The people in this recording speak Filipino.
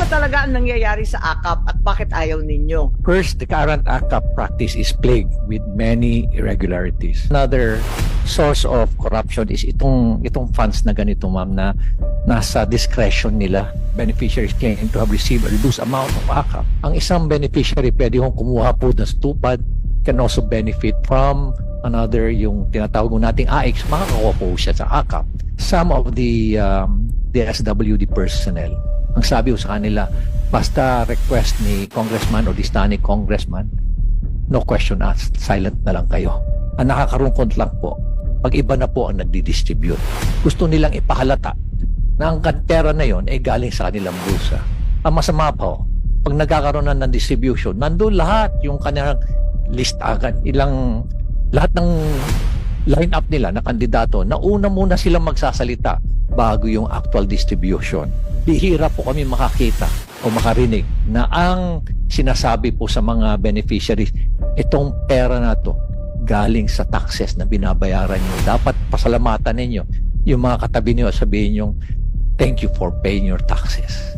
talaga ang nangyayari sa AKAP at bakit ayaw ninyo? First, the current AKAP practice is plagued with many irregularities. Another source of corruption is itong funds na ganito, ma'am, na nasa discretion nila. Beneficiaries claim to have received a reduced amount of AKAP. Ang isang beneficiary pwede kong kumuha po ng stupid, can also benefit from another, yung tinatawag nating AX, makakakuha po siya sa AKAP. Some of the SWD personnel, ang sabi ko sa kanila, basta request ni congressman o distani congressman, no question asked, silent na lang kayo. Ang nakakarungkot lang po, pag iba na po ang nagdi-distribute. Gusto nilang ipahalata na ang pera na yon ay galing sa kanilang bulsa. Ang masama po, pag nagkakaroon na ng distribution, nandun lahat yung kanilang list agad, lahat ng line-up nila na kandidato, nauna muna silang magsasalita bago yung actual distribution. Bihira po kami makakita o makarinig na ang sinasabi po sa mga beneficiaries, itong pera na to galing sa taxes na binabayaran nyo. Dapat pasalamatan ninyo yung mga katabi nyo, sabihin nyo, thank you for paying your taxes.